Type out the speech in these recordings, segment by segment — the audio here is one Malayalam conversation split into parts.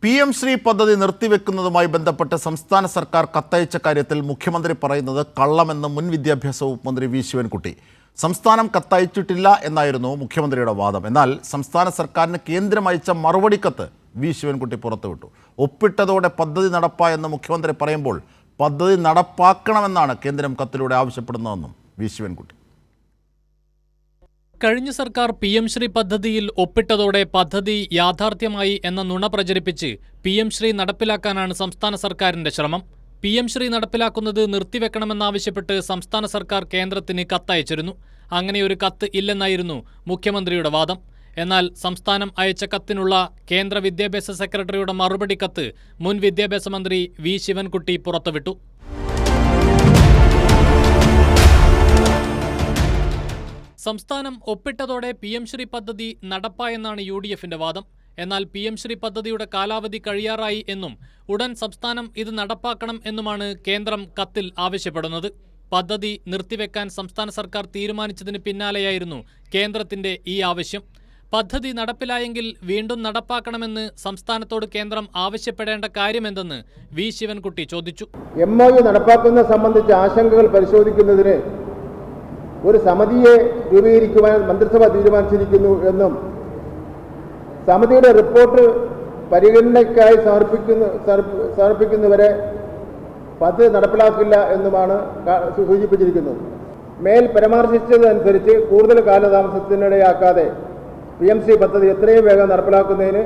PM ശ്രീ പദ്ധതി നിർത്തിവെക്കുന്നതുമായി ബന്ധപ്പെട്ട് സംസ്ഥാന സർക്കാർ കത്തയച്ച കാര്യത്തിൽ മുഖ്യമന്ത്രി പറയുന്നത് കള്ളമെന്ന് മുൻ വിദ്യാഭ്യാസ വകുപ്പ് മന്ത്രി വി ശിവൻകുട്ടി. സംസ്ഥാനം കത്തയച്ചിട്ടില്ല എന്നായിരുന്നു മുഖ്യമന്ത്രിയുടെ വാദം. എന്നാൽ സംസ്ഥാന സർക്കാരിന് കേന്ദ്രം അയച്ച മറുപടി കത്ത് വി ശിവൻകുട്ടി പുറത്തുവിട്ടു. ഒപ്പിട്ടതോടെ പദ്ധതി നടപ്പായെന്ന് മുഖ്യമന്ത്രി പറയുമ്പോൾ പദ്ധതി നടപ്പാക്കണമെന്നാണ് കേന്ദ്രം കത്തിലൂടെ ആവശ്യപ്പെടുന്നതെന്നും വി ശിവൻകുട്ടി. കഴിഞ്ഞ സർക്കാർ PM ശ്രീ പദ്ധതിയിൽ ഒപ്പിട്ടതോടെ പദ്ധതി യാഥാർത്ഥ്യമായി എന്ന നുണ പ്രചരിപ്പിച്ച് PM ശ്രീ നടപ്പിലാക്കാനാണ് സംസ്ഥാന സർക്കാരിന്റെ ശ്രമം. PM ശ്രീ നടപ്പിലാക്കുന്നത് നിർത്തിവെക്കണമെന്നാവശ്യപ്പെട്ട് സംസ്ഥാന സർക്കാർ കേന്ദ്രത്തിന് കത്തയച്ചിരുന്നു. അങ്ങനെയൊരു കത്ത് ഇല്ലെന്നായിരുന്നു മുഖ്യമന്ത്രിയുടെ വാദം. എന്നാൽ സംസ്ഥാനം അയച്ച കത്തിനുള്ള കേന്ദ്ര വിദ്യാഭ്യാസ സെക്രട്ടറിയുടെ മറുപടി കത്ത് മുൻ വിദ്യാഭ്യാസ മന്ത്രി വി ശിവൻകുട്ടി പുറത്തുവിട്ടു. സംസ്ഥാനം ഒപ്പിട്ടതോടെ PM ശ്രീ പദ്ധതി നടപ്പായെന്നാണ് UDFന്റെ വാദം. എന്നാൽ PM ശ്രീ പദ്ധതിയുടെ കാലാവധി കഴിയാറായി എന്നും ഉടൻ സംസ്ഥാനം ഇത് നടപ്പാക്കണം എന്നുമാണ് കേന്ദ്രം കത്തിൽ ആവശ്യപ്പെടുന്നത്. പദ്ധതി നിർത്തിവെക്കാൻ സംസ്ഥാന സർക്കാർ തീരുമാനിച്ചതിന് പിന്നാലെയായിരുന്നു കേന്ദ്രത്തിന്റെ ഈ ആവശ്യം. പദ്ധതി നടപ്പിലായെങ്കിൽ വീണ്ടും നടപ്പാക്കണമെന്ന് സംസ്ഥാനത്തോട് കേന്ദ്രം ആവശ്യപ്പെടേണ്ട കാര്യമെന്തെന്ന് വി ശിവൻകുട്ടി ചോദിച്ചു. MOU നടപ്പാക്കുന്ന സംബന്ധിച്ച ആശങ്കകൾ പരിശോധിക്കുന്നതിന് ഒരു സമിതിയെ രൂപീകരിക്കുവാൻ മന്ത്രിസഭ തീരുമാനിച്ചിരിക്കുന്നു എന്നും സമിതിയുടെ റിപ്പോർട്ട് പരിഗണനയ്ക്കായി സമർപ്പിക്കുന്നവരെ പദ്ധതി നടപ്പിലാക്കില്ല എന്നുമാണ് സൂചിപ്പിച്ചിരിക്കുന്നത്. മേൽ പരാമർശിച്ചതനുസരിച്ച് കൂടുതൽ കാലതാമസത്തിനിടയാക്കാതെ PM ശ്രീ പദ്ധതി എത്രയും വേഗം നടപ്പിലാക്കുന്നതിന്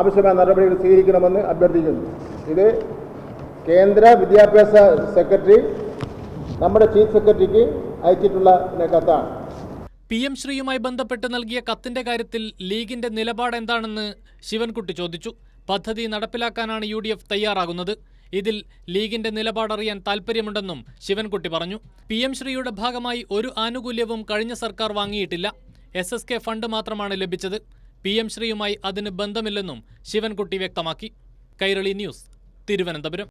ആവശ്യമായ നടപടികൾ സ്വീകരിക്കണമെന്ന് അഭ്യർത്ഥിക്കുന്നു. ഇത് കേന്ദ്ര വിദ്യാഭ്യാസ സെക്രട്ടറി നമ്മുടെ ചീഫ് സെക്രട്ടറിക്ക് അയച്ചിട്ടുള്ള കത്താണ്. PM ശ്രീയുമായി ബന്ധപ്പെട്ട് നൽകിയ കത്തിന്റെ കാര്യത്തിൽ ലീഗിന്റെ നിലപാട് എന്താണെന്ന് ശിവൻകുട്ടി ചോദിച്ചു. പദ്ധതി നടപ്പിലാക്കാനാണ് UDF തയ്യാറാകുന്നത്. ഇതിൽ ലീഗിന്റെ നിലപാടറിയാൻ താൽപ്പര്യമുണ്ടെന്നും ശിവൻകുട്ടി പറഞ്ഞു. PM ശ്രീയുടെ ഭാഗമായി ഒരു ആനുകൂല്യവും കഴിഞ്ഞ സർക്കാർ വാങ്ങിയിട്ടില്ല. SSK ഫണ്ട് മാത്രമാണ് ലഭിച്ചത്. PM ശ്രീയുമായി അതിന് ബന്ധമില്ലെന്നും ശിവൻകുട്ടി വ്യക്തമാക്കി. കൈരളി ന്യൂസ്, തിരുവനന്തപുരം.